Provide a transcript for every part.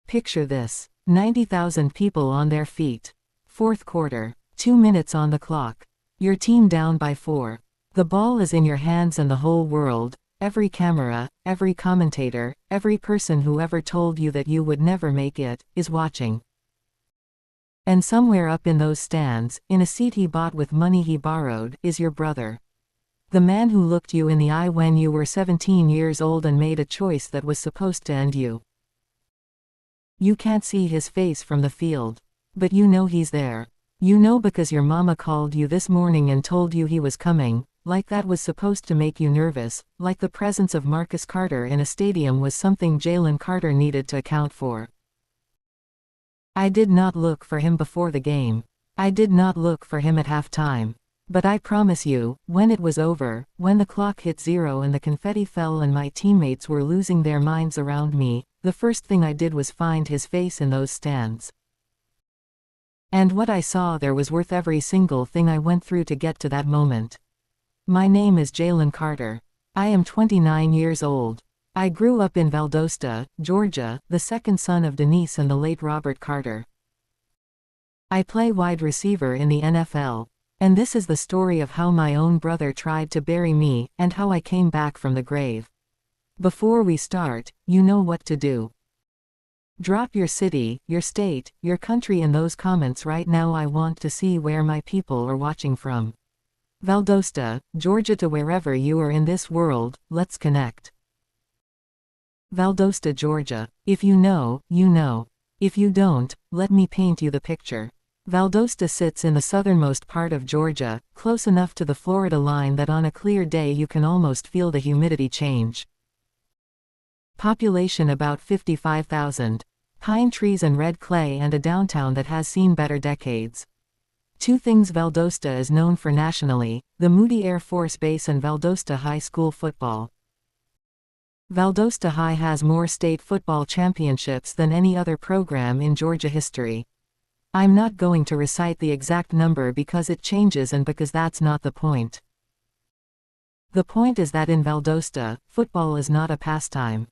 Picture this. 90,000 people on their feet. Fourth quarter. 2 minutes on the clock. Your team down by 4. The ball is in your hands and the whole world, every camera, every commentator, every person who ever told you that you would never make it, is watching. And somewhere up in those stands, in a seat he bought with money he borrowed, is your brother. The man who looked you in the eye when you were 17 years old and made a choice that was supposed to end you. You can't see his face from the field. But you know he's there. You know because your mama called you this morning and told you he was coming, like that was supposed to make you nervous, like the presence of Marcus Carter in a stadium was something Jaylen Carter needed to account for. I did not look for him before the game. I did not look for him at halftime. But I promise you, when it was over, when the clock hit 0 and the confetti fell and my teammates were losing their minds around me, the first thing I did was find his face in those stands. And what I saw there was worth every single thing I went through to get to that moment. My name is Jaylen Carter. I am 29 years old. I grew up in Valdosta, Georgia, the second son of Denise and the late Robert Carter. I play wide receiver in the NFL. And this is the story of how my own brother tried to bury me, and how I came back from the grave. Before we start, you know what to do. Drop your city, your state, your country in those comments right now. I want to see where my people are watching from. Valdosta, Georgia to wherever you are in this world, let's connect. Valdosta, Georgia. If you know, you know. If you don't, let me paint you the picture. Valdosta sits in the southernmost part of Georgia, close enough to the Florida line that on a clear day you can almost feel the humidity change. Population about 55,000. Pine trees and red clay and a downtown that has seen better decades. 2 things Valdosta is known for nationally: the Moody Air Force Base and Valdosta High School football. Valdosta High has more state football championships than any other program in Georgia history. I'm not going to recite the exact number because it changes and because that's not the point. The point is that in Valdosta, football is not a pastime.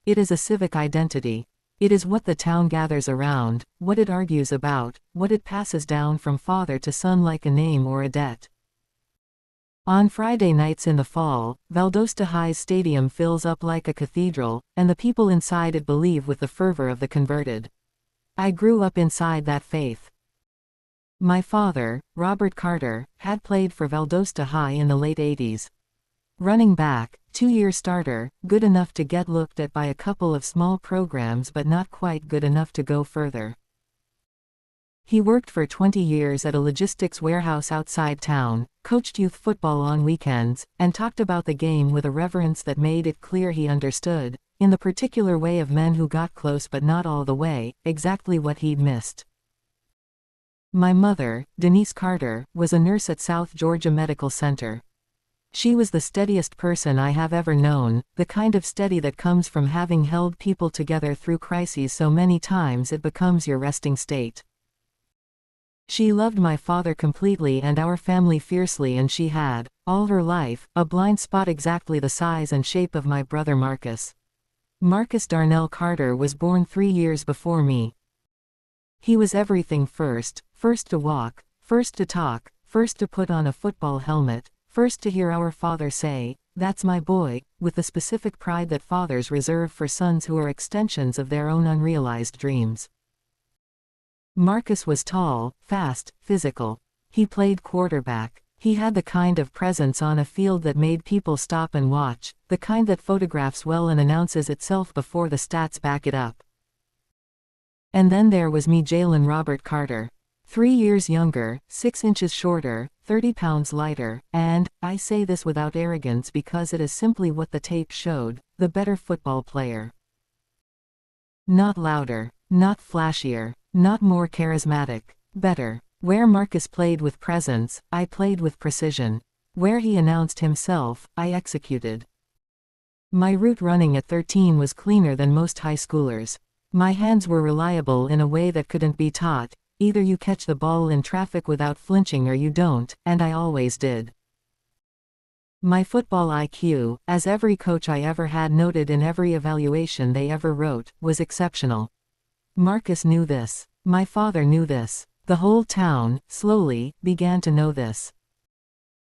It is a civic identity. It is what the town gathers around, what it argues about, what it passes down from father to son like a name or a debt. On Friday nights in the fall, Valdosta High's stadium fills up like a cathedral, and the people inside it believe with the fervor of the converted. I grew up inside that faith. My father, Robert Carter, had played for Valdosta High in the late 80s. Running back, 2-year starter, good enough to get looked at by a couple of small programs but not quite good enough to go further. He worked for 20 years at a logistics warehouse outside town, coached youth football on weekends, and talked about the game with a reverence that made it clear he understood, in the particular way of men who got close but not all the way, exactly what he'd missed. My mother, Denise Carter, was a nurse at South Georgia Medical Center. She was the steadiest person I have ever known, the kind of steady that comes from having held people together through crises so many times it becomes your resting state. She loved my father completely and our family fiercely, and she had, all her life, a blind spot exactly the size and shape of my brother Marcus. Marcus Darnell Carter was born 3 years before me. He was everything first to walk, first to talk, first to put on a football helmet, first to hear our father say, "That's my boy," with the specific pride that fathers reserve for sons who are extensions of their own unrealized dreams. Marcus was tall, fast, physical. He played quarterback. He had the kind of presence on a field that made people stop and watch, the kind that photographs well and announces itself before the stats back it up. And then there was me, Jaylen Robert Carter. 3 years younger, 6 inches shorter, 30 pounds lighter, and, I say this without arrogance because it is simply what the tape showed, the better football player. Not louder, not flashier, not more charismatic, better. Where Marcus played with presence, I played with precision. Where he announced himself, I executed. My route running at 13 was cleaner than most high schoolers. My hands were reliable in a way that couldn't be taught. Either you catch the ball in traffic without flinching or you don't, and I always did. My football IQ, as every coach I ever had noted in every evaluation they ever wrote, was exceptional. Marcus knew this. My father knew this. The whole town, slowly, began to know this.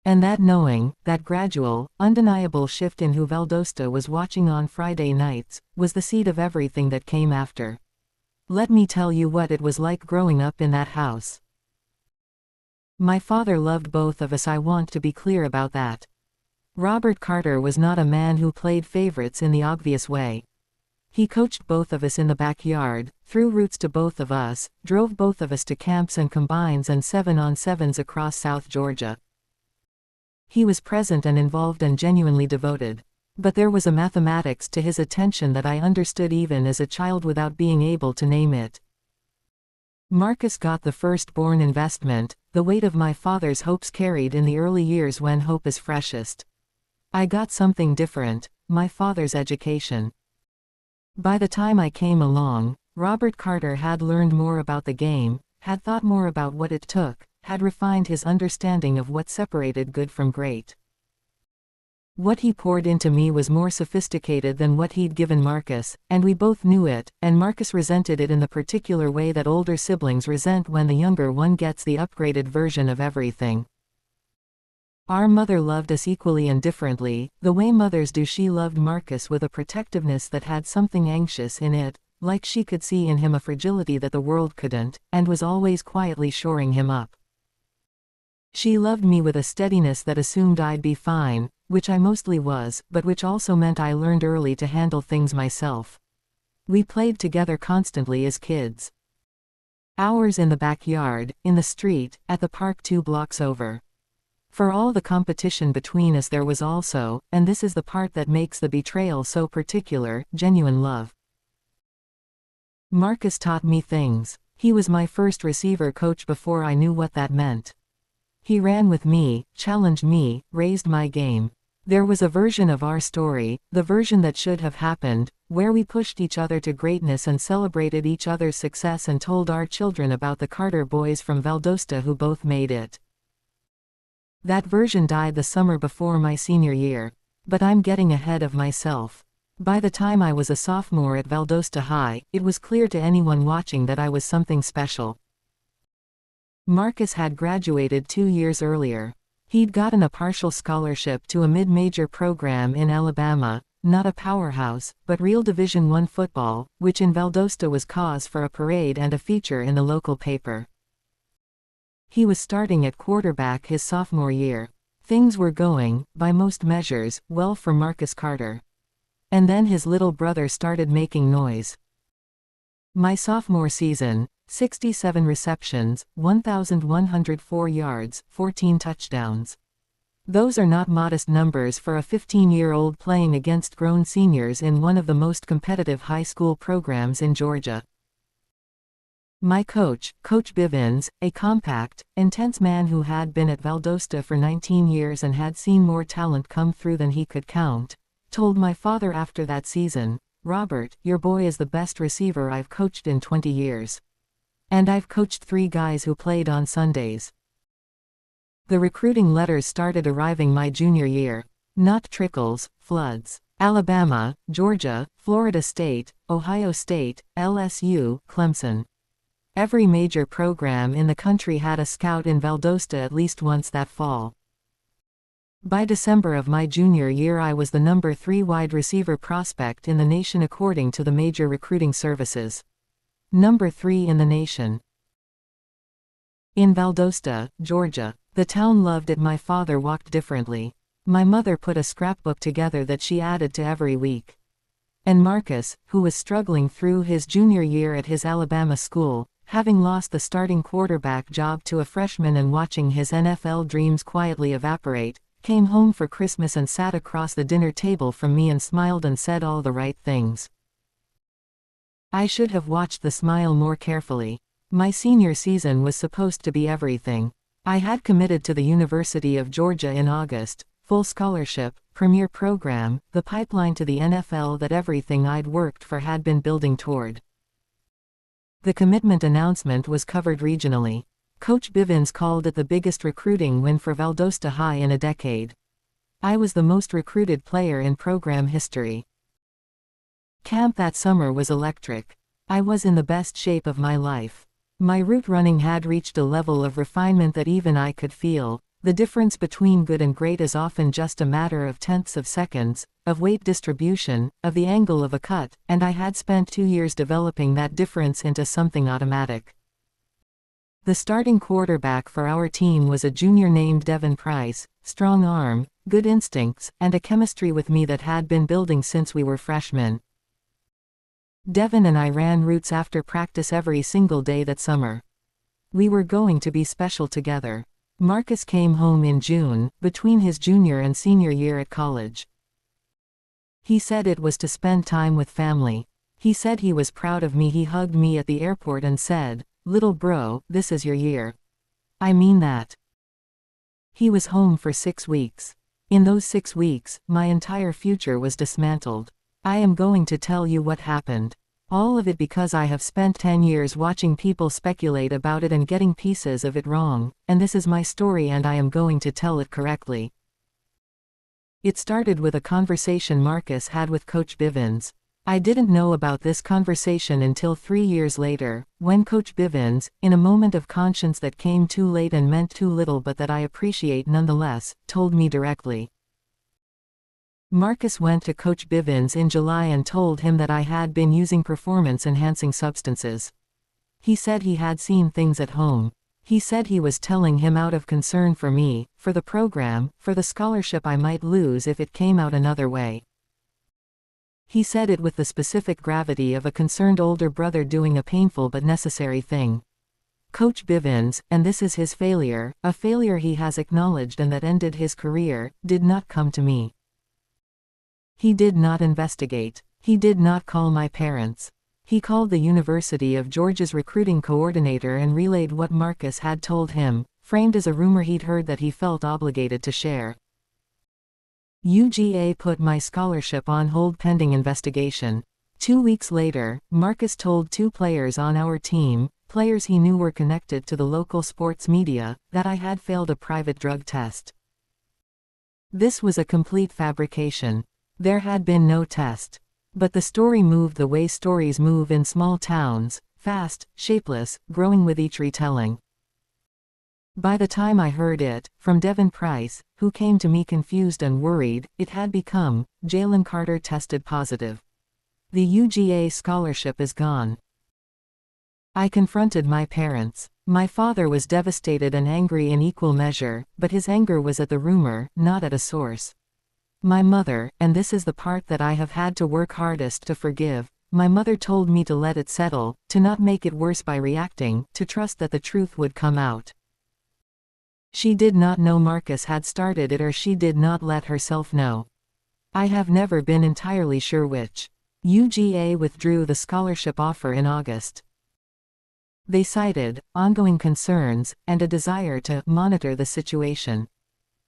And that knowing, that gradual, undeniable shift in who Valdosta was watching on Friday nights, was the seed of everything that came after. Let me tell you what it was like growing up in that house. My father loved both of us. I want to be clear about that. Robert Carter was not a man who played favorites in the obvious way. He coached both of us in the backyard, threw roots to both of us, drove both of us to camps and combines and 7-on-7s across South Georgia. He was present and involved and genuinely devoted. But there was a mathematics to his attention that I understood even as a child without being able to name it. Marcus got the firstborn investment, the weight of my father's hopes carried in the early years when hope is freshest. I got something different, my father's education. By the time I came along, Robert Carter had learned more about the game, had thought more about what it took, had refined his understanding of what separated good from great. What he poured into me was more sophisticated than what he'd given Marcus, and we both knew it, and Marcus resented it in the particular way that older siblings resent when the younger one gets the upgraded version of everything. Our mother loved us equally and differently, the way mothers do. She loved Marcus with a protectiveness that had something anxious in it, like she could see in him a fragility that the world couldn't, and was always quietly shoring him up. She loved me with a steadiness that assumed I'd be fine, which I mostly was, but which also meant I learned early to handle things myself. We played together constantly as kids. Hours in the backyard, in the street, at the park 2 blocks over. For all the competition between us there was also, and this is the part that makes the betrayal so particular, genuine love. Marcus taught me things. He was my first receiver coach before I knew what that meant. He ran with me, challenged me, raised my game. There was a version of our story, the version that should have happened, where we pushed each other to greatness and celebrated each other's success and told our children about the Carter boys from Valdosta who both made it. That version died the summer before my senior year. But I'm getting ahead of myself. By the time I was a sophomore at Valdosta High, it was clear to anyone watching that I was something special. Marcus had graduated 2 years earlier. He'd gotten a partial scholarship to a mid-major program in Alabama, not a powerhouse, but real Division I football, which in Valdosta was cause for a parade and a feature in the local paper. He was starting at quarterback his sophomore year. Things were going, by most measures, well for Marcus Carter. And then his little brother started making noise. My sophomore season, 67 receptions, 1,104 yards, 14 touchdowns. Those are not modest numbers for a 15-year-old playing against grown seniors in one of the most competitive high school programs in Georgia. My coach, Coach Bivens, a compact, intense man who had been at Valdosta for 19 years and had seen more talent come through than he could count, told my father after that season, "Robert, your boy is the best receiver I've coached in 20 years. And I've coached 3 guys who played on Sundays." The recruiting letters started arriving my junior year. Not trickles, floods. Alabama, Georgia, Florida State, Ohio State, LSU, Clemson. Every major program in the country had a scout in Valdosta at least once that fall. By December of my junior year I was the number 3 wide receiver prospect in the nation according to the major recruiting services. Number 3 in the nation. In Valdosta, Georgia. The town loved it. My father walked differently. My mother put a scrapbook together that she added to every week. And Marcus, who was struggling through his junior year at his Alabama school, having lost the starting quarterback job to a freshman and watching his NFL dreams quietly evaporate, came home for Christmas and sat across the dinner table from me and smiled and said all the right things. I should have watched the smile more carefully. My senior season was supposed to be everything. I had committed to the University of Georgia in August, full scholarship, premier program, the pipeline to the NFL that everything I'd worked for had been building toward. The commitment announcement was covered regionally. Coach Bivens called it the biggest recruiting win for Valdosta High in a decade. I was the most recruited player in program history. Camp that summer was electric. I was in the best shape of my life. My route running had reached a level of refinement that even I could feel. The difference between good and great is often just a matter of tenths of seconds, of weight distribution, of the angle of a cut, and I had spent 2 years developing that difference into something automatic. The starting quarterback for our team was a junior named Devin Price, strong arm, good instincts, and a chemistry with me that had been building since we were freshmen. Devin and I ran routes after practice every single day that summer. We were going to be special together. Marcus came home in June, between his junior and senior year at college. He said it was to spend time with family. He said he was proud of me. He hugged me at the airport and said, "Little bro, this is your year." I mean that. He was home for 6 weeks. In those 6 weeks, my entire future was dismantled. I am going to tell you what happened. All of it because I have spent 10 years watching people speculate about it and getting pieces of it wrong, and this is my story and I am going to tell it correctly. It started with a conversation Marcus had with Coach Bivens. I didn't know about this conversation until 3 years later, when Coach Bivens, in a moment of conscience that came too late and meant too little but that I appreciate nonetheless, told me directly. Marcus went to Coach Bivens in July and told him that I had been using performance-enhancing substances. He said he had seen things at home. He said he was telling him out of concern for me, for the program, for the scholarship I might lose if it came out another way. He said it with the specific gravity of a concerned older brother doing a painful but necessary thing. Coach Bivens, and this is his failure, a failure he has acknowledged and that ended his career, did not come to me. He did not investigate. He did not call my parents. He called the University of Georgia's recruiting coordinator and relayed what Marcus had told him, framed as a rumor he'd heard that he felt obligated to share. UGA put my scholarship on hold pending investigation. 2 weeks later, Marcus told 2 players on our team, players he knew were connected to the local sports media, that I had failed a private drug test. This was a complete fabrication. There had been no test. But the story moved the way stories move in small towns, fast, shapeless, growing with each retelling. By the time I heard it, from Devin Price, who came to me confused and worried, it had become, Jaylen Carter tested positive. The UGA scholarship is gone. I confronted my parents. My father was devastated and angry in equal measure, but his anger was at the rumor, not at a source. My mother, and this is the part that I have had to work hardest to forgive, my mother told me to let it settle, to not make it worse by reacting, to trust that the truth would come out. She did not know Marcus had started it or she did not let herself know. I have never been entirely sure which. UGA withdrew the scholarship offer in August. They cited ongoing concerns and a desire to monitor the situation.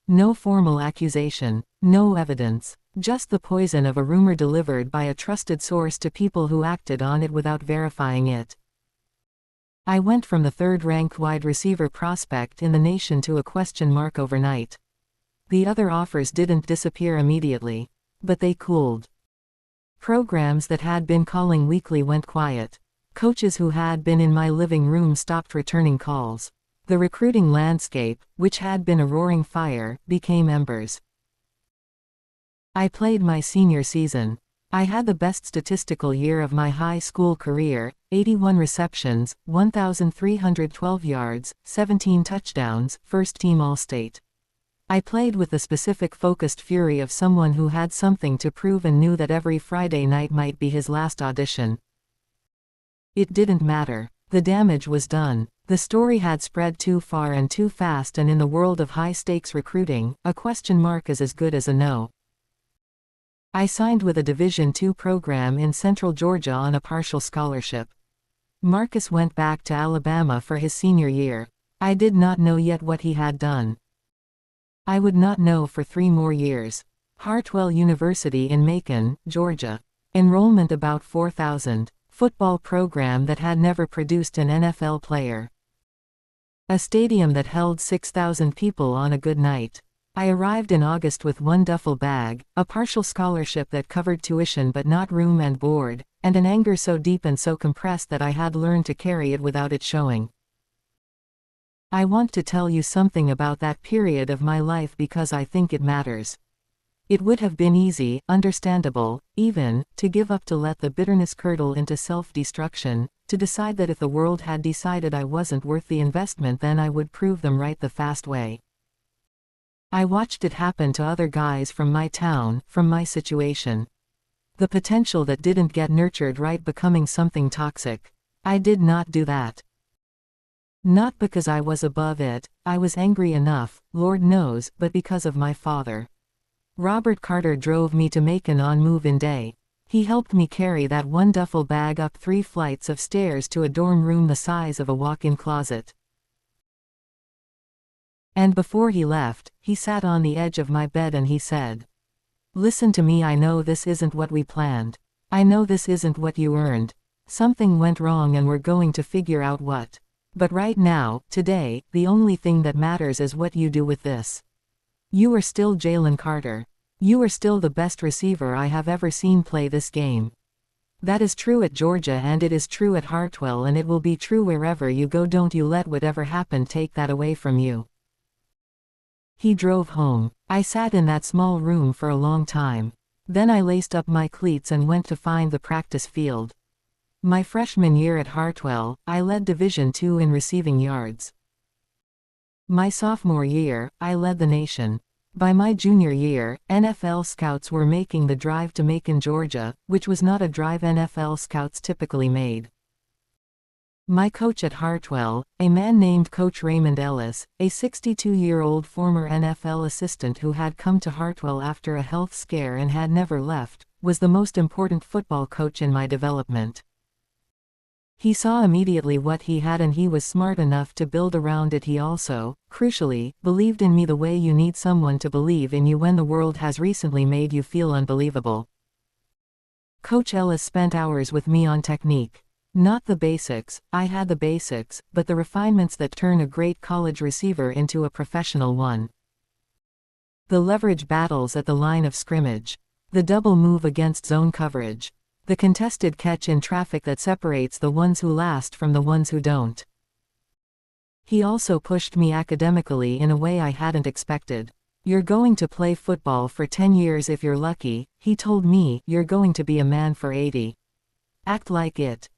No formal accusation, no evidence, just the poison of a rumor delivered by a trusted source to people who acted on it without verifying it. I went from the third-ranked wide receiver prospect in the nation to a question mark overnight. The other offers didn't disappear immediately, but they cooled. Programs that had been calling weekly went quiet. Coaches who had been in my living room stopped returning calls. The recruiting landscape, which had been a roaring fire, became embers. I played my senior season. I had the best statistical year of my high school career, 81 receptions, 1,312 yards, 17 touchdowns, first-team All-State. I played with the specific focused fury of someone who had something to prove and knew that every Friday night might be his last audition. It didn't matter. The damage was done. The story had spread too far and too fast, and in the world of high-stakes recruiting, a question mark is as good as a no. I signed with a Division II program in Central Georgia on a partial scholarship. Marcus went back to Alabama for his senior year. I did not know yet what he had done. I would not know for 3 more years. Hartwell University in Macon, Georgia. Enrollment about 4,000. Football program that had never produced an NFL player. A stadium that held 6,000 people on a good night. I arrived in August with one duffel bag, a partial scholarship that covered tuition but not room and board, and an anger so deep and so compressed that I had learned to carry it without it showing. I want to tell you something about that period of my life because I think it matters. It would have been easy, understandable, even, to give up, to let the bitterness curdle into self-destruction, to decide that if the world had decided I wasn't worth the investment, then I would prove them right the fast way. I watched it happen to other guys from my town, from my situation. The potential that didn't get nurtured right becoming something toxic. I did not do that. Not because I was above it, I was angry enough, Lord knows, but because of my father. Robert Carter drove me to make an on-move-in day. He helped me carry that one duffel bag up 3 flights of stairs to a dorm room the size of a walk-in closet. And before he left, he sat on the edge of my bed and he said, "Listen to me, I know this isn't what we planned. I know this isn't what you earned. Something went wrong and we're going to figure out what. But right now, today, the only thing that matters is what you do with this. You are still Jaylen Carter. You are still the best receiver I have ever seen play this game. That is true at Georgia and it is true at Hartwell and it will be true wherever you go. Don't you let whatever happened take that away from you." He drove home. I sat in that small room for a long time. Then I laced up my cleats and went to find the practice field. My freshman year at Hartwell, I led Division II in receiving yards. My sophomore year, I led the nation. By my junior year, NFL scouts were making the drive to Macon, Georgia, which was not a drive NFL scouts typically made. My coach at Hartwell, a man named Coach Raymond Ellis, a 62-year-old former NFL assistant who had come to Hartwell after a health scare and had never left, was the most important football coach in my development. He saw immediately what he had and he was smart enough to build around it. He also, crucially, believed in me the way you need someone to believe in you when the world has recently made you feel unbelievable. Coach Ellis spent hours with me on technique. Not the basics, I had the basics, but the refinements that turn a great college receiver into a professional one. The leverage battles at the line of scrimmage. The double move against zone coverage. The contested catch in traffic that separates the ones who last from the ones who don't. He also pushed me academically in a way I hadn't expected. "You're going to play football for 10 years if you're lucky," he told me. "You're going to be a man for 80. Act like it."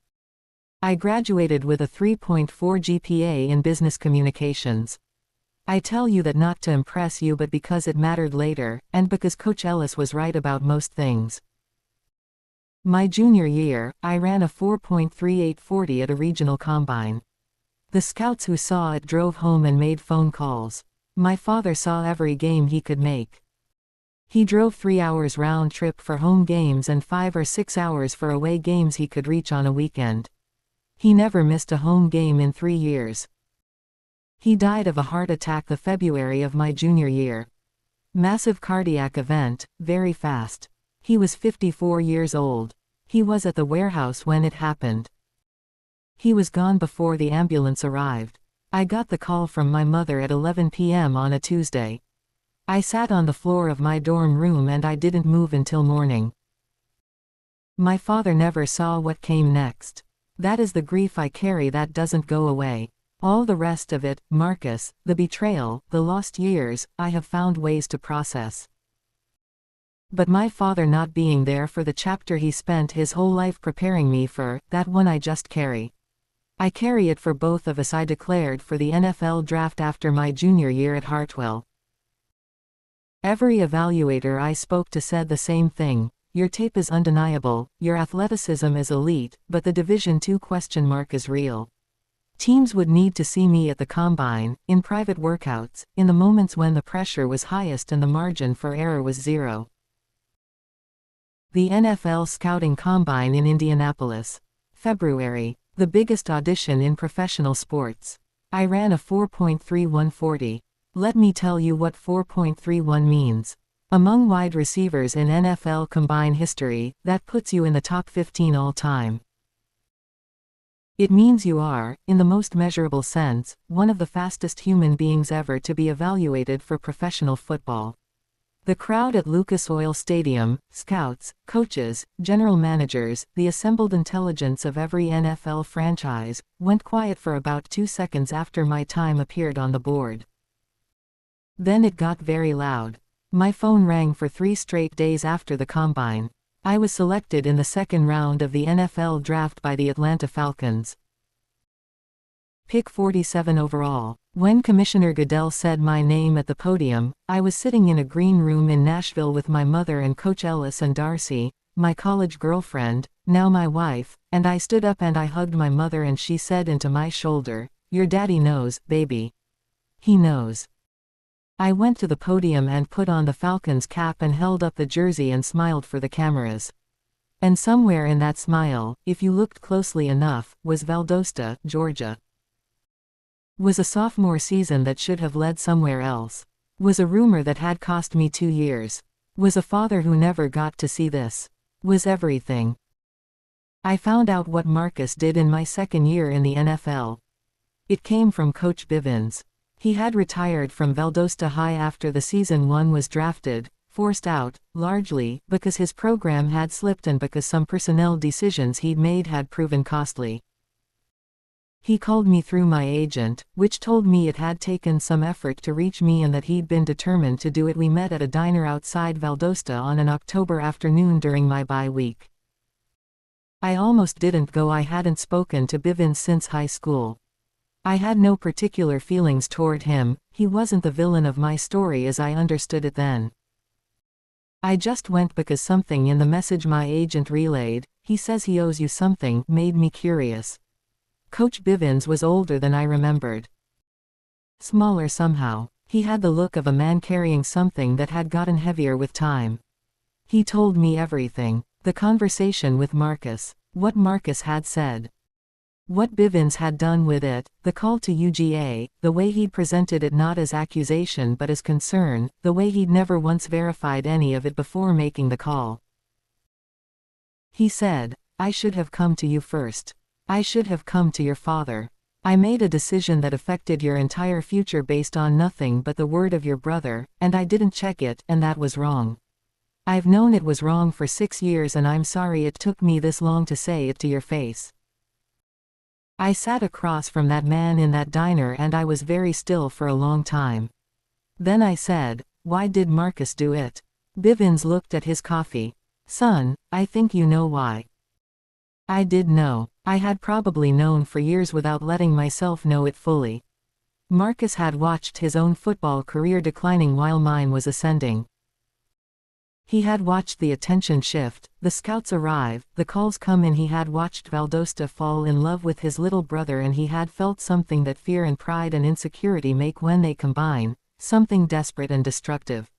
I graduated with a 3.4 GPA in business communications. I tell you that not to impress you but because it mattered later, and because Coach Ellis was right about most things. My junior year, I ran a 4.3840 at a regional combine. The scouts who saw it drove home and made phone calls. My father saw every game he could make. He drove 3 hours round trip for home games and 5 or 6 hours for away games he could reach on a weekend. He never missed a home game in 3 years. He died of a heart attack the February of my junior year. Massive cardiac event, very fast. He was 54 years old. He was at the warehouse when it happened. He was gone before the ambulance arrived. I got the call from my mother at 11 p.m. on a Tuesday. I sat on the floor of my dorm room and I didn't move until morning. My father never saw what came next. That is the grief I carry that doesn't go away. All the rest of it, Marcus, the betrayal, the lost years, I have found ways to process. But my father not being there for the chapter he spent his whole life preparing me for, that one I just carry. I carry it for both of us. I declared for the NFL draft after my junior year at Hartwell. Every evaluator I spoke to said the same thing. Your tape is undeniable, your athleticism is elite, but the Division II question mark is real. Teams would need to see me at the combine, in private workouts, in the moments when the pressure was highest and the margin for error was zero. The NFL Scouting Combine in Indianapolis. February. The biggest audition in professional sports. I ran a 4.3140. Let me tell you what 4.31 means. Among wide receivers in NFL Combine history, that puts you in the top 15 all time. It means you are, in the most measurable sense, one of the fastest human beings ever to be evaluated for professional football. The crowd at Lucas Oil Stadium, scouts, coaches, general managers, the assembled intelligence of every NFL franchise, went quiet for about 2 seconds after my time appeared on the board. Then it got very loud. My phone rang for 3 straight days after the combine. I was selected in the second round of the NFL draft by the Atlanta Falcons. Pick 47 overall. When Commissioner Goodell said my name at the podium, I was sitting in a green room in Nashville with my mother and Coach Ellis and Darcy, my college girlfriend, now my wife, and I stood up and I hugged my mother and she said into my shoulder, "Your daddy knows, baby. He knows." I went to the podium and put on the Falcons cap and held up the jersey and smiled for the cameras. And somewhere in that smile, if you looked closely enough, was Valdosta, Georgia. Was a sophomore season that should have led somewhere else. Was a rumor that had cost me 2 years. Was a father who never got to see this. Was everything. I found out what Marcus did in my second year in the NFL. It came from Coach Bivens. He had retired from Valdosta High after the season 1 was drafted, forced out, largely, because his program had slipped and because some personnel decisions he'd made had proven costly. He called me through my agent, which told me it had taken some effort to reach me and that he'd been determined to do it. We met at a diner outside Valdosta on an October afternoon during my bye week. I almost didn't go. I hadn't spoken to Bivens since high school. I had no particular feelings toward him. He wasn't the villain of my story as I understood it then. I just went because something in the message my agent relayed, "He says he owes you something," made me curious. Coach Bivens was older than I remembered. Smaller somehow. He had the look of a man carrying something that had gotten heavier with time. He told me everything. The conversation with Marcus. What Marcus had said. What Bivens had done with it, the call to UGA, the way he'd presented it not as accusation but as concern, the way he'd never once verified any of it before making the call. He said, "I should have come to you first. I should have come to your father. I made a decision that affected your entire future based on nothing but the word of your brother, and I didn't check it, and that was wrong. I've known it was wrong for 6 years and I'm sorry it took me this long to say it to your face." I sat across from that man in that diner and I was very still for a long time. Then I said, "Why did Marcus do it?" Bivens looked at his coffee. "Son, I think you know why." I did know. I had probably known for years without letting myself know it fully. Marcus had watched his own football career declining while mine was ascending. He had watched the attention shift, the scouts arrive, the calls come in. He had watched Valdosta fall in love with his little brother and he had felt something that fear and pride and insecurity make when they combine, something desperate and destructive.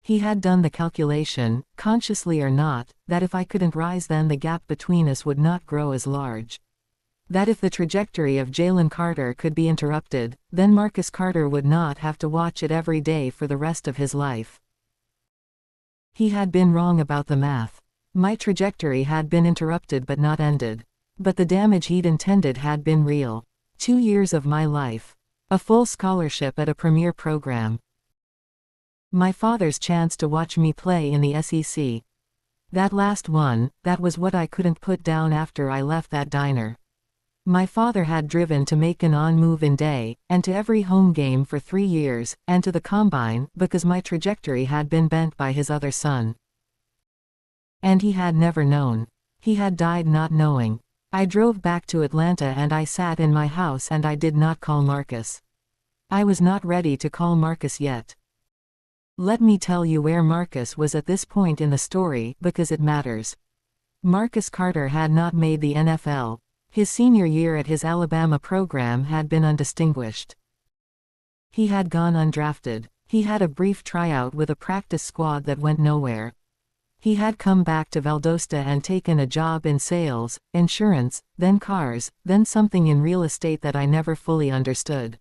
He had done the calculation, consciously or not, that if I couldn't rise then the gap between us would not grow as large. That if the trajectory of Jaylen Carter could be interrupted, then Marcus Carter would not have to watch it every day for the rest of his life. He had been wrong about the math. My trajectory had been interrupted but not ended. But the damage he'd intended had been real. 2 years of my life. A full scholarship at a premier program. My father's chance to watch me play in the SEC. That last one, that was what I couldn't put down after I left that diner. My father had driven to Macon on move-in day, and to every home game for 3 years, and to the combine, because my trajectory had been bent by his other son. And he had never known. He had died not knowing. I drove back to Atlanta and I sat in my house and I did not call Marcus. I was not ready to call Marcus yet. Let me tell you where Marcus was at this point in the story, because it matters. Marcus Carter had not made the NFL. His senior year at his Alabama program had been undistinguished. He had gone undrafted. He had a brief tryout with a practice squad that went nowhere. He had come back to Valdosta and taken a job in sales, insurance, then cars, then something in real estate that I never fully understood.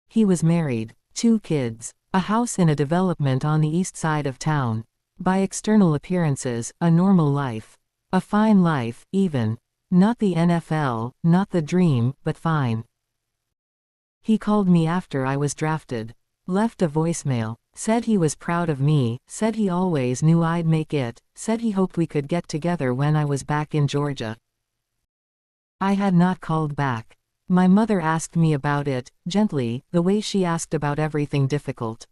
He was married, 2 kids, a house in a development on the east side of town. By external appearances, a normal life. A fine life, even. Not the NFL, not the dream, but fine. He called me after I was drafted. Left a voicemail. Said he was proud of me, said he always knew I'd make it, said he hoped we could get together when I was back in Georgia. I had not called back. My mother asked me about it, gently, the way she asked about everything difficult.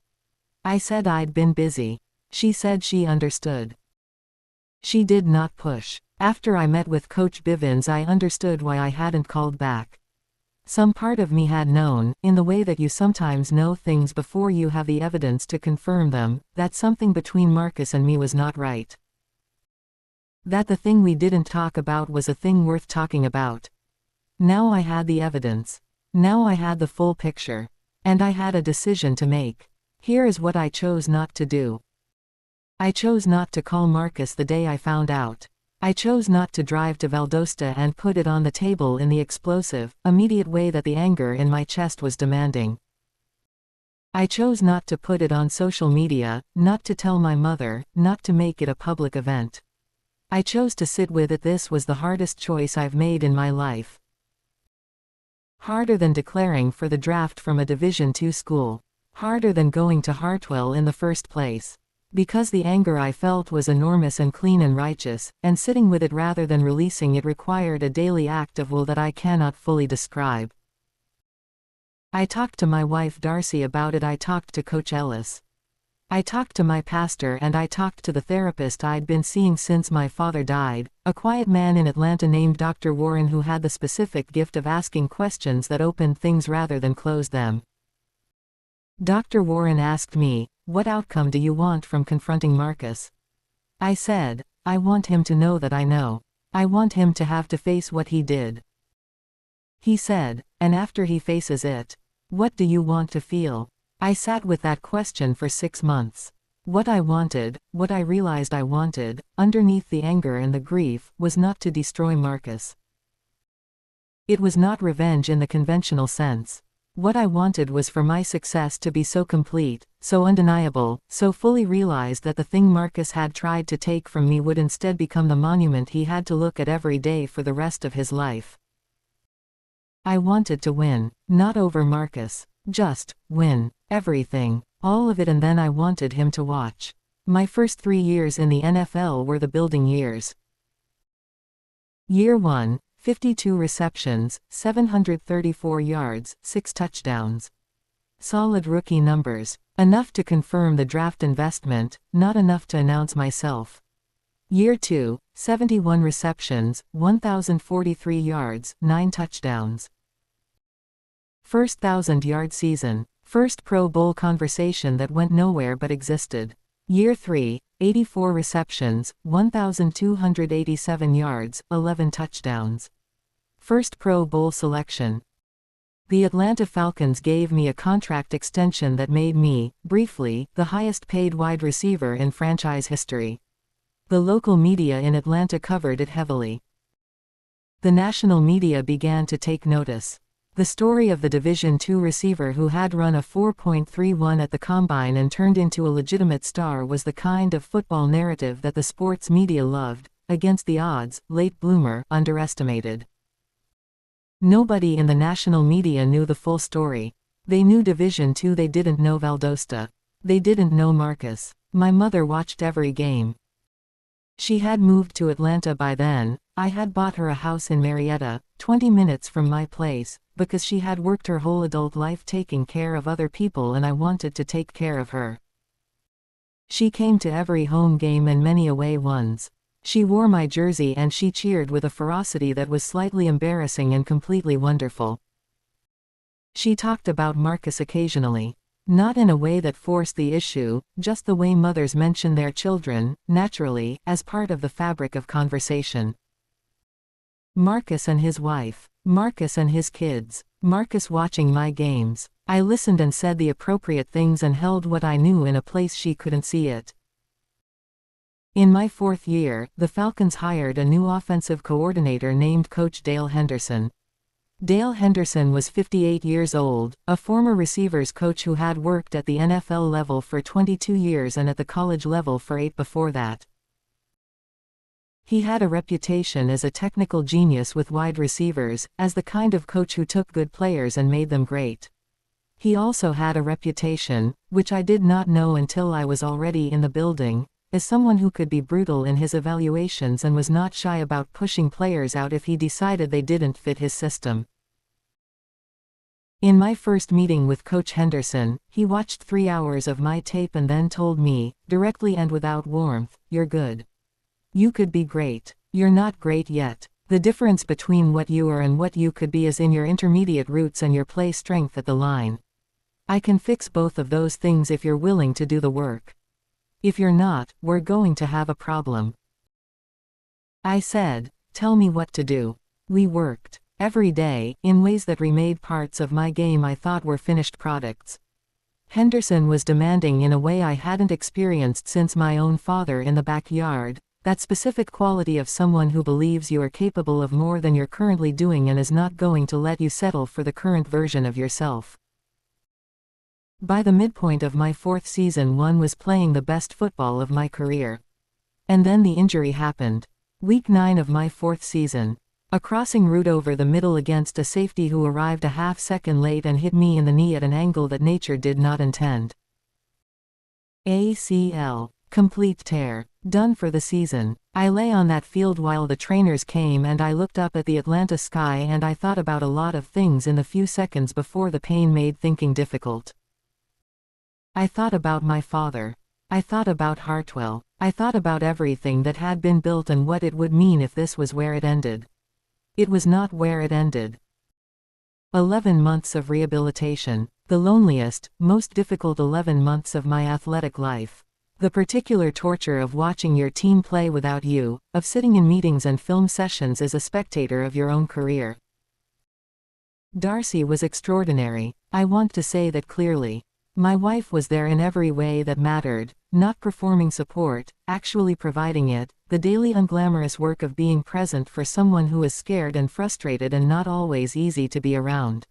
I said I'd been busy. She said she understood. She did not push. After I met with Coach Bivens, I understood why I hadn't called back. Some part of me had known, in the way that you sometimes know things before you have the evidence to confirm them, that something between Marcus and me was not right. That the thing we didn't talk about was a thing worth talking about. Now I had the evidence. Now I had the full picture. And I had a decision to make. Here is what I chose not to do. I chose not to call Marcus the day I found out. I chose not to drive to Valdosta and put it on the table in the explosive, immediate way that the anger in my chest was demanding. I chose not to put it on social media, not to tell my mother, not to make it a public event. I chose to sit with it. This was the hardest choice I've made in my life. Harder than declaring for the draft from a Division II school. Harder than going to Hartwell in the first place. Because the anger I felt was enormous and clean and righteous, and sitting with it rather than releasing it required a daily act of will that I cannot fully describe. I talked to my wife Darcy about it. I talked to Coach Ellis. I talked to my pastor, and I talked to the therapist I'd been seeing since my father died, a quiet man in Atlanta named Dr. Warren who had the specific gift of asking questions that opened things rather than closed them. Dr. Warren asked me, "What outcome do you want from confronting Marcus?" I said, "I want him to know that I know. I want him to have to face what he did." He said, "And after he faces it, what do you want to feel?" I sat with that question for 6 months. What I wanted, what I realized I wanted, underneath the anger and the grief, was not to destroy Marcus. It was not revenge in the conventional sense. What I wanted was for my success to be so complete, so undeniable, so fully realized that the thing Marcus had tried to take from me would instead become the monument he had to look at every day for the rest of his life. I wanted to win, not over Marcus, just win, everything, all of it, and then I wanted him to watch. My first 3 years in the NFL were the building years. Year 1. 52 receptions, 734 yards, 6 touchdowns. Solid rookie numbers. Enough to confirm the draft investment, not enough to announce myself. Year 2, 71 receptions, 1,043 yards, 9 touchdowns. First 1,000-yard season. First Pro Bowl conversation that went nowhere but existed. Year 3, 84 receptions, 1,287 yards, 11 touchdowns. First Pro Bowl selection. The Atlanta Falcons gave me a contract extension that made me, briefly, the highest-paid wide receiver in franchise history. The local media in Atlanta covered it heavily. The national media began to take notice. The story of the Division II receiver who had run a 4.31 at the combine and turned into a legitimate star was the kind of football narrative that the sports media loved, against the odds, late bloomer, underestimated. Nobody in the national media knew the full story. They knew Division II, they didn't know Valdosta. They didn't know Marcus. My mother watched every game. She had moved to Atlanta by then. I had bought her a house in Marietta, 20 minutes from my place, because she had worked her whole adult life taking care of other people and I wanted to take care of her. She came to every home game and many away ones. She wore my jersey and she cheered with a ferocity that was slightly embarrassing and completely wonderful. She talked about Marcus occasionally. Not in a way that forced the issue, just the way mothers mention their children, naturally, as part of the fabric of conversation. Marcus and his wife. Marcus and his kids. Marcus watching my games. I listened and said the appropriate things and held what I knew in a place she couldn't see it. In my 4th year, the Falcons hired a new offensive coordinator named Coach Dale Henderson. Dale Henderson was 58 years old, a former receivers coach who had worked at the NFL level for 22 years and at the college level for 8 before that. He had a reputation as a technical genius with wide receivers, as the kind of coach who took good players and made them great. He also had a reputation, which I did not know until I was already in the building, as someone who could be brutal in his evaluations and was not shy about pushing players out if he decided they didn't fit his system. In my first meeting with Coach Henderson, he watched 3 hours of my tape and then told me, directly and without warmth, "You're good. You could be great. You're not great yet. The difference between what you are and what you could be is in your intermediate routes and your play strength at the line. I can fix both of those things if you're willing to do the work. If you're not, we're going to have a problem." I said, "Tell me what to do." We worked every day, in ways that remade parts of my game I thought were finished products. Henderson was demanding in a way I hadn't experienced since my own father in the backyard, that specific quality of someone who believes you are capable of more than you're currently doing and is not going to let you settle for the current version of yourself. By the midpoint of my 4th season, one was playing the best football of my career. And then the injury happened. Week 9 of my 4th season. A crossing route over the middle against a safety who arrived a half-second late and hit me in the knee at an angle that nature did not intend. ACL. Complete tear. Done for the season. I lay on that field while the trainers came and I looked up at the Atlanta sky and I thought about a lot of things in the few seconds before the pain made thinking difficult. I thought about my father. I thought about Hartwell. I thought about everything that had been built and what it would mean if this was where it ended. It was not where it ended. 11 months of rehabilitation. The loneliest, most difficult 11 months of my athletic life. The particular torture of watching your team play without you, of sitting in meetings and film sessions as a spectator of your own career. Darcy was extraordinary. I want to say that clearly. My wife was there in every way that mattered, not performing support, actually providing it, the daily unglamorous work of being present for someone who is scared and frustrated and not always easy to be around.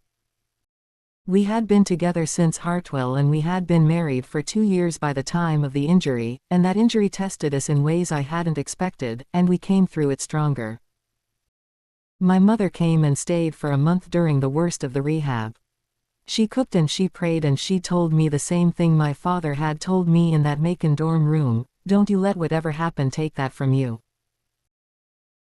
We had been together since Hartwell and we had been married for 2 years by the time of the injury, and that injury tested us in ways I hadn't expected, and we came through it stronger. My mother came and stayed for a month during the worst of the rehab. She cooked and she prayed and she told me the same thing my father had told me in that Macon dorm room: "Don't you let whatever happened take that from you."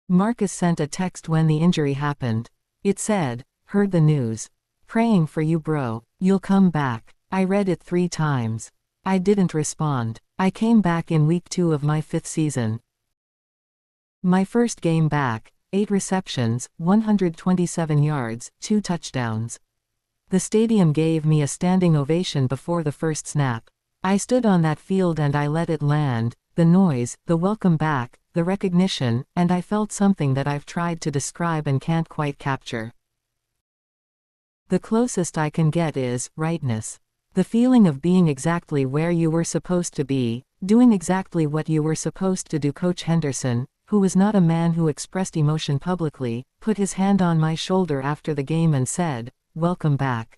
Marcus sent a text when the injury happened. It said, "Heard the news. Praying for you, bro. You'll come back." I read it 3 times. I didn't respond. I came back in week 2 of my 5th season. My first game back, 8 receptions, 127 yards, 2 touchdowns. The stadium gave me a standing ovation before the first snap. I stood on that field and I let it land, the noise, the welcome back, the recognition, and I felt something that I've tried to describe and can't quite capture. The closest I can get is rightness. The feeling of being exactly where you were supposed to be, doing exactly what you were supposed to do. Coach Henderson, who was not a man who expressed emotion publicly, put his hand on my shoulder after the game and said, "Welcome back.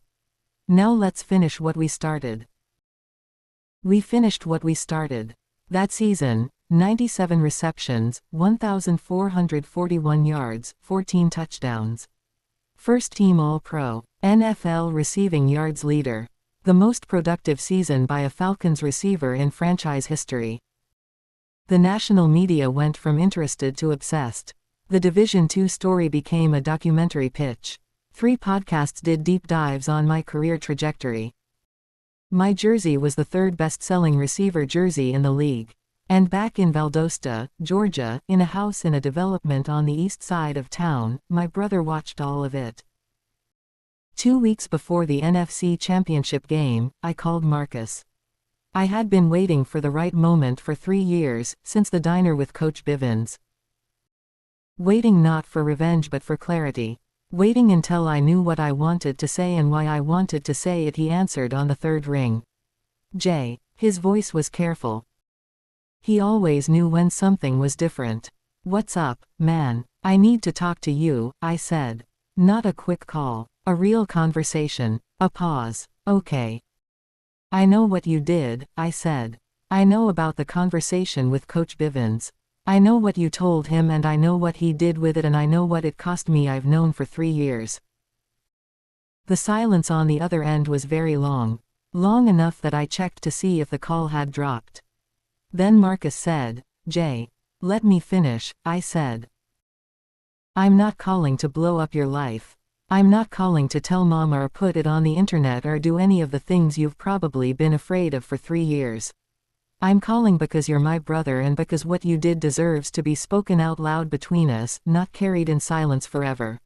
Now let's finish what we started." We finished what we started. That season, 97 receptions, 1,441 yards, 14 touchdowns. First team All-Pro, NFL receiving yards leader. The most productive season by a Falcons receiver in franchise history. The national media went from interested to obsessed. The Division II story became a documentary pitch. 3 podcasts did deep dives on my career trajectory. My jersey was the 3rd best-selling receiver jersey in the league. And back in Valdosta, Georgia, in a house in a development on the east side of town, my brother watched all of it. 2 weeks before the NFC Championship game, I called Marcus. I had been waiting for the right moment for 3 years, since the diner with Coach Bivens. Waiting not for revenge but for clarity. Waiting until I knew what I wanted to say and why I wanted to say it. He answered on the 3rd ring. "Jay." His voice was careful. He always knew when something was different. "What's up, man? I need to talk to you," I said. Not a quick call. A real conversation. A pause. "Okay. I know what you did," I said. "I know about the conversation with Coach Bivens. I know what you told him and I know what he did with it and I know what it cost me. I've known for 3 years. The silence on the other end was very long. Long enough that I checked to see if the call had dropped. Then Marcus said, "Jay. Let me finish," I said. "I'm not calling to blow up your life. I'm not calling to tell mama or put it on the internet or do any of the things you've probably been afraid of for 3 years. I'm calling because you're my brother and because what you did deserves to be spoken out loud between us, not carried in silence forever."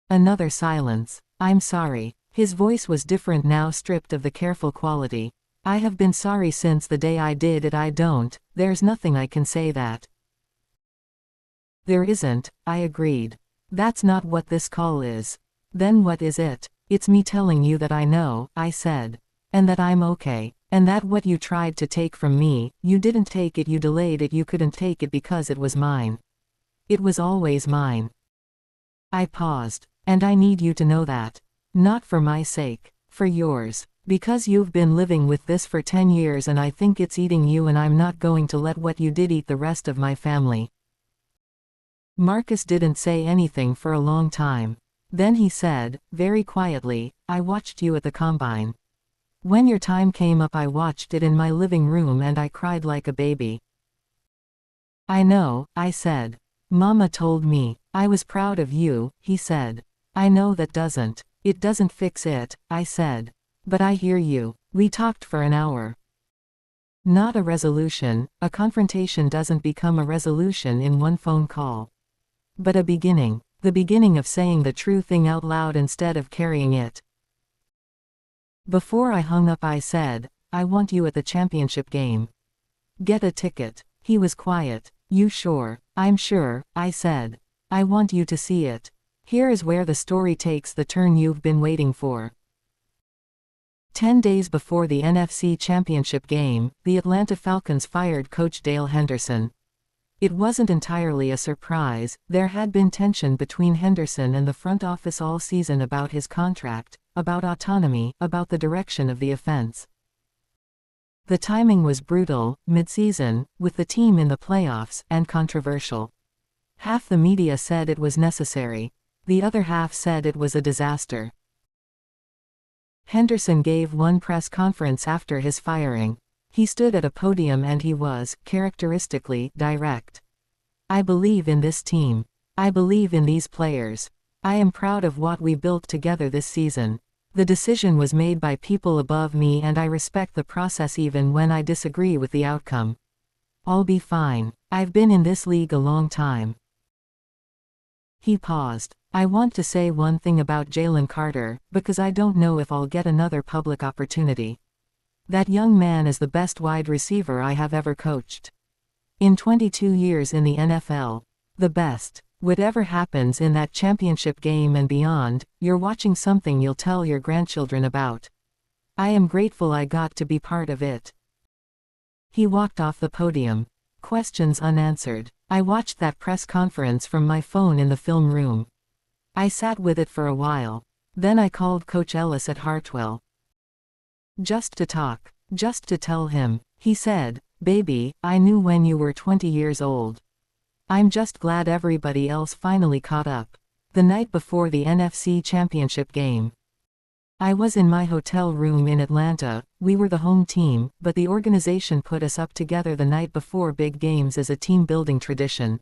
Another silence. "I'm sorry." His voice was different now, stripped of the careful quality. "I have been sorry since the day I did it. There's nothing I can say that." "There isn't," I agreed. "That's not what this call is." "Then what is it?" "It's me telling you that I know," I said. "And that I'm okay. And that what you tried to take from me, you didn't take it, you delayed it, you couldn't take it because it was mine. It was always mine." I paused. "And I need you to know that. Not for my sake. For yours. Because you've been living with this for 10 years and I think it's eating you and I'm not going to let what you did eat the rest of my family." Marcus didn't say anything for a long time. Then he said, very quietly, "I watched you at the combine. When your time came up I watched it in my living room and I cried like a baby." "I know," I said. "Mama told me. I was proud of you," he said. "I know that it doesn't fix it," I said. "But I hear you." We talked for an hour. Not a resolution, a confrontation doesn't become a resolution in one phone call. But a beginning. The beginning of saying the true thing out loud instead of carrying it. Before I hung up I said, "I want you at the championship game. Get a ticket." He was quiet. "You sure?" "I'm sure," I said. "I want you to see it. Here is where the story takes the turn you've been waiting for." 10 days before the NFC Championship game, the Atlanta Falcons fired coach Dale Henderson. It wasn't entirely a surprise. There had been tension between Henderson and the front office all season about his contract, about autonomy, about the direction of the offense. The timing was brutal, mid-season, with the team in the playoffs, and controversial. Half the media said it was necessary. The other half said it was a disaster. Henderson gave one press conference after his firing. He stood at a podium and he was, characteristically, direct. "I believe in this team. I believe in these players. I am proud of what we built together this season. The decision was made by people above me and I respect the process even when I disagree with the outcome. I'll be fine. I've been in this league a long time." He paused. "I want to say one thing about Jaylen Carter, because I don't know if I'll get another public opportunity. That young man is the best wide receiver I have ever coached. In 22 years in the NFL. The best. Whatever happens in that championship game and beyond, you're watching something you'll tell your grandchildren about. I am grateful I got to be part of it." He walked off the podium. Questions unanswered. I watched that press conference from my phone in the film room. I sat with it for a while. Then I called Coach Ellis at Hartwell. Just to talk. Just to tell him. He said, "Baby, I knew when you were 20 years old. I'm just glad everybody else finally caught up." The night before the NFC Championship game. I was in my hotel room in Atlanta. We were the home team, but the organization put us up together the night before big games as a team-building tradition.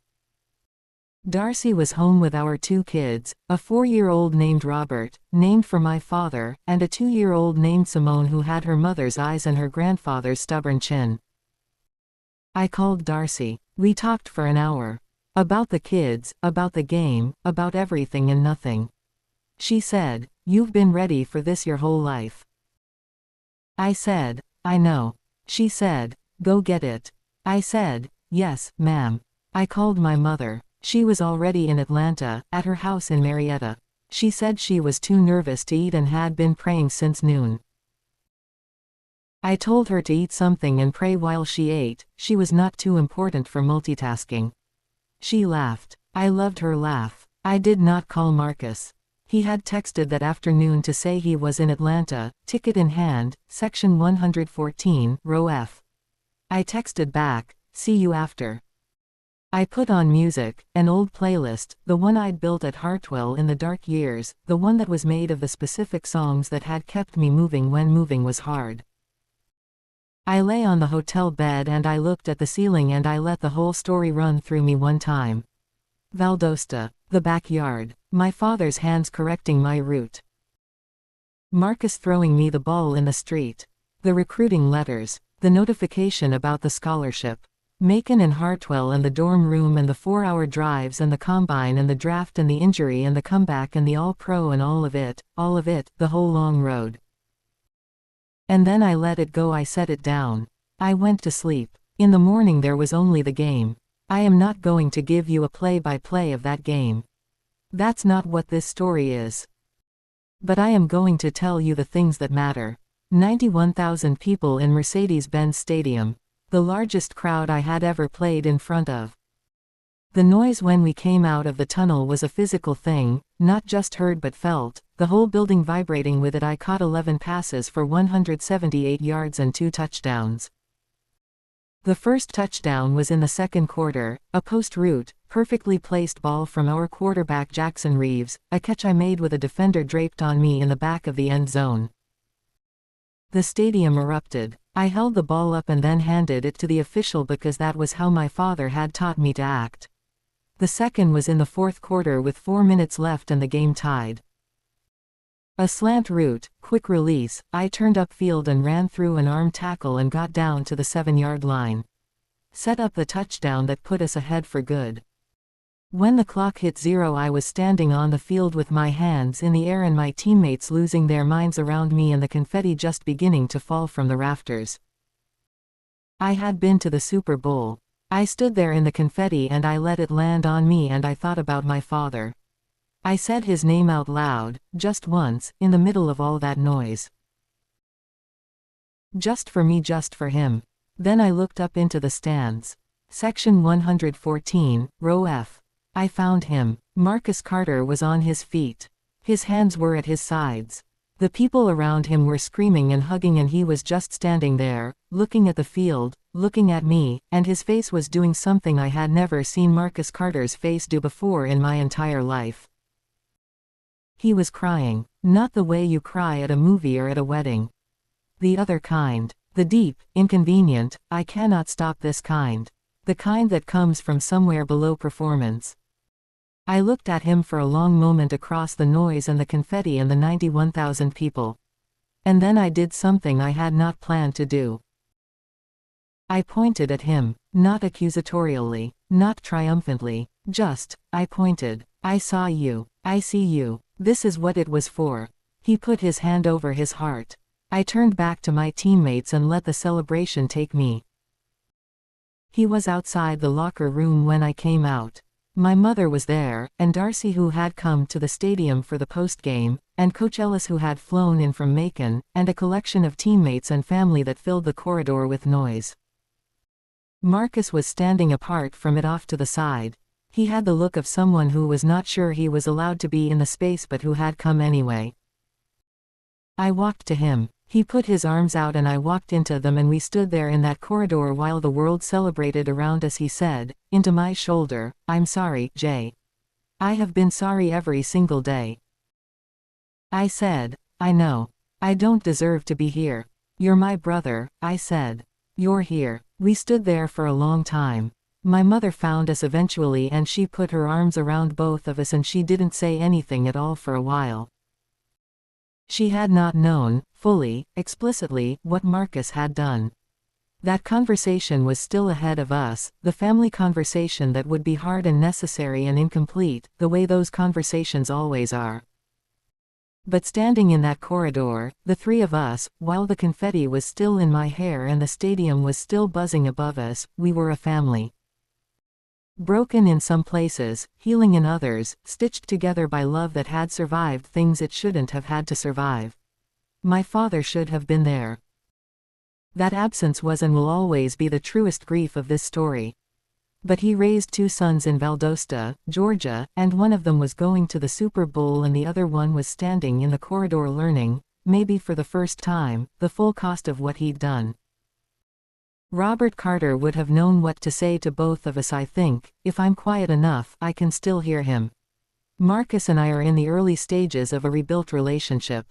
Darcy was home with our 2 kids, a 4-year-old named Robert, named for my father, and a 2-year-old named Simone who had her mother's eyes and her grandfather's stubborn chin. I called Darcy. We talked for an hour. About the kids, about the game, about everything and nothing. She said, "You've been ready for this your whole life." I said, "I know." She said, "Go get it." I said, "Yes, ma'am." I called my mother. She was already in Atlanta, at her house in Marietta. She said she was too nervous to eat and had been praying since noon. I told her to eat something and pray while she ate. She was not too important for multitasking. She laughed. I loved her laugh. I did not call Marcus. He had texted that afternoon to say he was in Atlanta, ticket in hand, section 114, row F. I texted back, "See you after." I put on music, an old playlist, the one I'd built at Hartwell in the dark years, the one that was made of the specific songs that had kept me moving when moving was hard. I lay on the hotel bed and I looked at the ceiling and I let the whole story run through me one time. Valdosta, the backyard, my father's hands correcting my route. Marcus throwing me the ball in the street. The recruiting letters, the notification about the scholarship. Macon and Hartwell and the dorm room and the 4-hour drives and the combine and the draft and the injury and the comeback and the all-pro and all of it, the whole long road. And then I let it go, I set it down. I went to sleep. In the morning there was only the game. I am not going to give you a play-by-play of that game. That's not what this story is. But I am going to tell you the things that matter. 91,000 people in Mercedes-Benz Stadium. The largest crowd I had ever played in front of. The noise when we came out of the tunnel was a physical thing, not just heard but felt, the whole building vibrating with it. I caught 11 passes for 178 yards and 2 touchdowns. The first touchdown was in the second quarter, a post route, perfectly placed ball from our quarterback Jackson Reeves, a catch I made with a defender draped on me in the back of the end zone. The stadium erupted. I held the ball up and then handed it to the official because that was how my father had taught me to act. The second was in the fourth quarter with 4 minutes left and the game tied. A slant route, quick release, I turned upfield and ran through an arm tackle and got down to the 7-yard line. Set up the touchdown that put us ahead for good. When the clock hit 0, I was standing on the field with my hands in the air and my teammates losing their minds around me and the confetti just beginning to fall from the rafters. I had been to the Super Bowl. I stood there in the confetti and I let it land on me and I thought about my father. I said his name out loud, just once, in the middle of all that noise. Just for me, just for him. Then I looked up into the stands. Section 114, row F. I found him. Marcus Carter was on his feet. His hands were at his sides. The people around him were screaming and hugging and he was just standing there, looking at the field, looking at me, and his face was doing something I had never seen Marcus Carter's face do before in my entire life. He was crying, not the way you cry at a movie or at a wedding. The other kind. The deep, inconvenient, I cannot stop this kind. The kind that comes from somewhere below performance. I looked at him for a long moment across the noise and the confetti and the 91,000 people. And then I did something I had not planned to do. I pointed at him, not accusatorially, not triumphantly, just, I pointed. I saw you. I see you. This is what it was for. He put his hand over his heart. I turned back to my teammates and let the celebration take me. He was outside the locker room when I came out. My mother was there, and Darcy who had come to the stadium for the post-game, and Coach Ellis who had flown in from Macon, and a collection of teammates and family that filled the corridor with noise. Marcus was standing apart from it off to the side. He had the look of someone who was not sure he was allowed to be in the space but who had come anyway. I walked to him. He put his arms out and I walked into them and we stood there in that corridor while the world celebrated around us. He said, into my shoulder, "I'm sorry, Jay. I have been sorry every single day." I said, "I know. I don't deserve to be here. You're my brother," I said. "You're here." We stood there for a long time. My mother found us eventually and she put her arms around both of us and she didn't say anything at all for a while. She had not known, fully, explicitly, what Marcus had done. That conversation was still ahead of us, the family conversation that would be hard and necessary and incomplete, the way those conversations always are. But standing in that corridor, the three of us, while the confetti was still in my hair and the stadium was still buzzing above us, we were a family. Broken in some places, healing in others, stitched together by love that had survived things it shouldn't have had to survive. My father should have been there. That absence was and will always be the truest grief of this story. But he raised 2 sons in Valdosta, Georgia, and one of them was going to the Super Bowl and the other one was standing in the corridor learning, maybe for the first time, the full cost of what he'd done. Robert Carter would have known what to say to both of us. I think, if I'm quiet enough, I can still hear him. Marcus and I are in the early stages of a rebuilt relationship.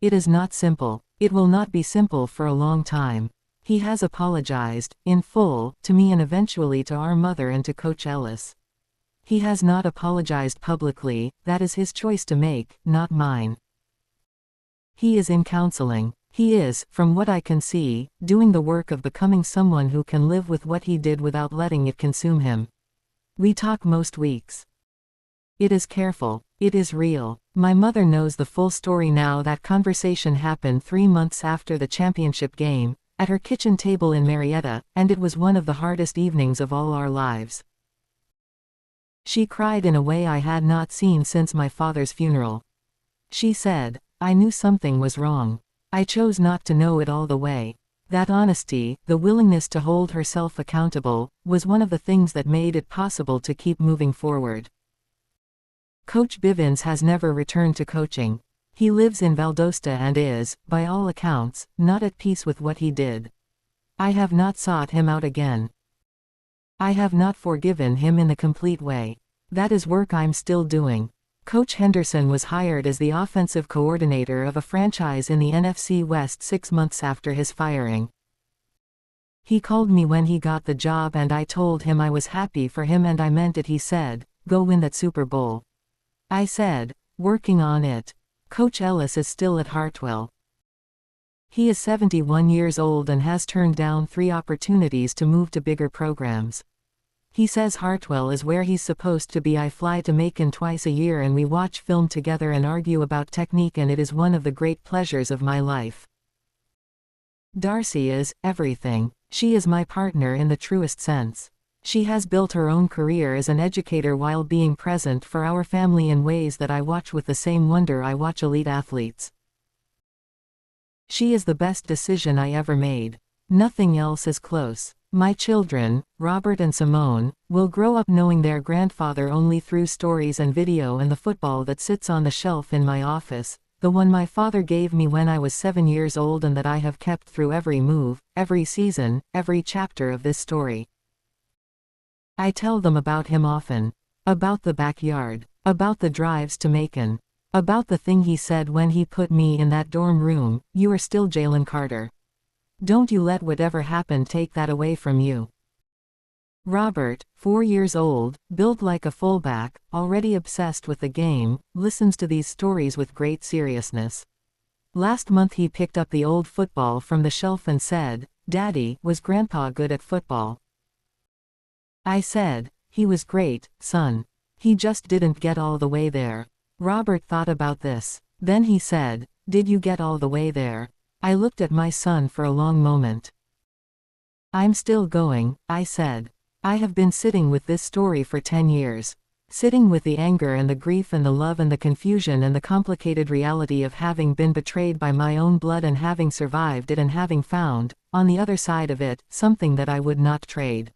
It is not simple. It will not be simple for a long time. He has apologized, in full, to me and eventually to our mother and to Coach Ellis. He has not apologized publicly. That is his choice to make, not mine. He is in counseling. He is, from what I can see, doing the work of becoming someone who can live with what he did without letting it consume him. We talk most weeks. It is careful. It is real. My mother knows the full story now. That conversation happened 3 months after the championship game, at her kitchen table in Marietta, and it was one of the hardest evenings of all our lives. She cried in a way I had not seen since my father's funeral. She said, "I knew something was wrong. I chose not to know it all the way." That honesty, the willingness to hold herself accountable, was one of the things that made it possible to keep moving forward. Coach Bivens has never returned to coaching. He lives in Valdosta and is, by all accounts, not at peace with what he did. I have not sought him out again. I have not forgiven him in the complete way. That is work I'm still doing. Coach Henderson was hired as the offensive coordinator of a franchise in the NFC West 6 months after his firing. He called me when he got the job and I told him I was happy for him and I meant it. He said, "Go win that Super Bowl." I said, "Working on it." Coach Ellis is still at Hartwell. He is 71 years old and has turned down 3 opportunities to move to bigger programs. He says Hartwell is where he's supposed to be. I fly to Macon twice a year and we watch film together and argue about technique, and it is one of the great pleasures of my life. Darcy is everything. She is my partner in the truest sense. She has built her own career as an educator while being present for our family in ways that I watch with the same wonder I watch elite athletes. She is the best decision I ever made. Nothing else is close. My children, Robert and Simone, will grow up knowing their grandfather only through stories and video and the football that sits on the shelf in my office, the one my father gave me when I was 7 years old and that I have kept through every move, every season, every chapter of this story. I tell them about him often. About the backyard. About the drives to Macon. About the thing he said when he put me in that dorm room, "You are still Jaylen Carter. Don't you let whatever happened take that away from you." Robert, 4 years old, built like a fullback, already obsessed with the game, listens to these stories with great seriousness. Last month he picked up the old football from the shelf and said, "Daddy, was Grandpa good at football?" I said, "He was great, son. He just didn't get all the way there." Robert thought about this. Then he said, "Did you get all the way there?" I looked at my son for a long moment. "I'm still going," I said. "I have been sitting with this story for 10 years. Sitting with the anger and the grief and the love and the confusion and the complicated reality of having been betrayed by my own blood and having survived it and having found, on the other side of it, something that I would not trade.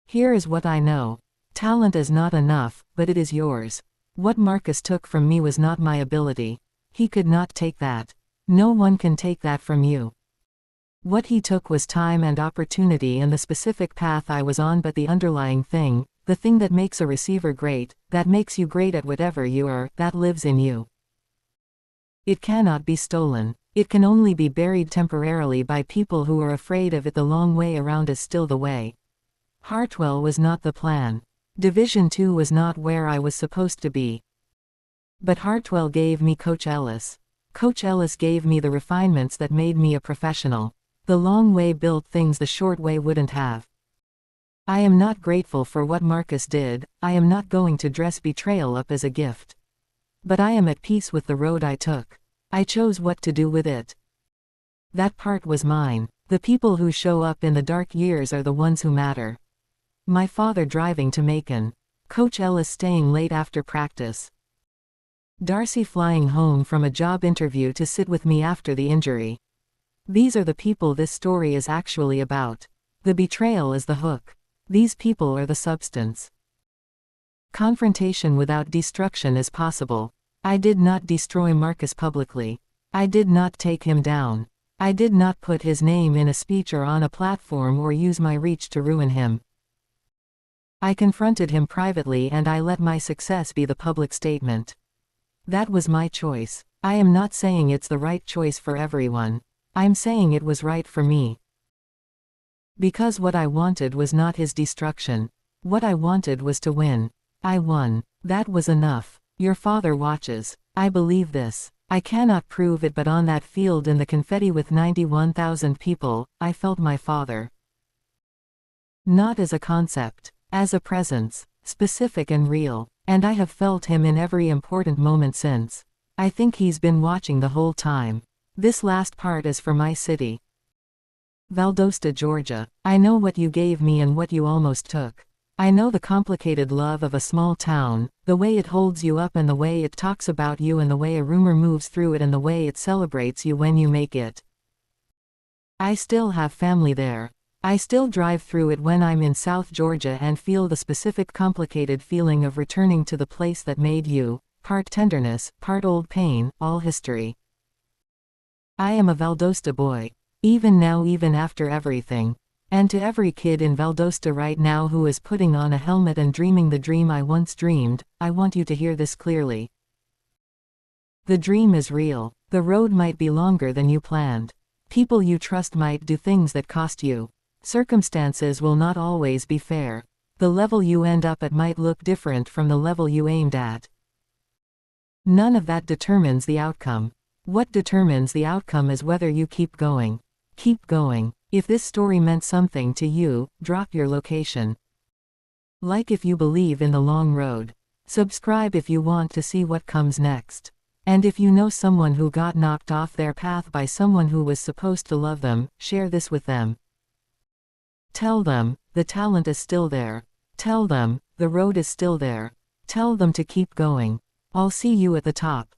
Here is what I know. Talent is not enough, but it is yours. What Marcus took from me was not my ability. He could not take that. No one can take that from you. What he took was time and opportunity and the specific path I was on, but the underlying thing, the thing that makes a receiver great, that makes you great at whatever you are, that lives in you. It cannot be stolen. It can only be buried temporarily by people who are afraid of it. The long way around is still the way. Hartwell was not the plan. Division II was not where I was supposed to be. But Hartwell gave me Coach Ellis. Coach Ellis gave me the refinements that made me a professional. The long way built things the short way wouldn't have. I am not grateful for what Marcus did. I am not going to dress betrayal up as a gift. But I am at peace with the road I took. I chose what to do with it. That part was mine. The people who show up in the dark years are the ones who matter. My father driving to Macon. Coach Ellis staying late after practice. Darcy flying home from a job interview to sit with me after the injury. These are the people this story is actually about. The betrayal is the hook. These people are the substance. Confrontation without destruction is possible. I did not destroy Marcus publicly. I did not take him down. I did not put his name in a speech or on a platform or use my reach to ruin him. I confronted him privately and I let my success be the public statement. That was my choice. I am not saying it's the right choice for everyone. I'm saying it was right for me. Because what I wanted was not his destruction. What I wanted was to win. I won. That was enough. Your father watches. I believe this. I cannot prove it, but on that field in the confetti with 91,000 people, I felt my father. Not as a concept, as a presence, specific and real. And I have felt him in every important moment since. I think he's been watching the whole time. This last part is for my city. Valdosta, Georgia. I know what you gave me and what you almost took. I know the complicated love of a small town, the way it holds you up and the way it talks about you and the way a rumor moves through it and the way it celebrates you when you make it. I still have family there. I still drive through it when I'm in South Georgia and feel the specific complicated feeling of returning to the place that made you, part tenderness, part old pain, all history. I am a Valdosta boy. Even now, even after everything. And to every kid in Valdosta right now who is putting on a helmet and dreaming the dream I once dreamed, I want you to hear this clearly. The dream is real. The road might be longer than you planned. People you trust might do things that cost you. Circumstances will not always be fair. The level you end up at might look different from the level you aimed at. None of that determines the outcome. What determines the outcome is whether you keep going. Keep going. If this story meant something to you, drop your location. Like if you believe in the long road. Subscribe if you want to see what comes next. And if you know someone who got knocked off their path by someone who was supposed to love them, share this with them. Tell them, the talent is still there. Tell them, the road is still there. Tell them to keep going. I'll see you at the top.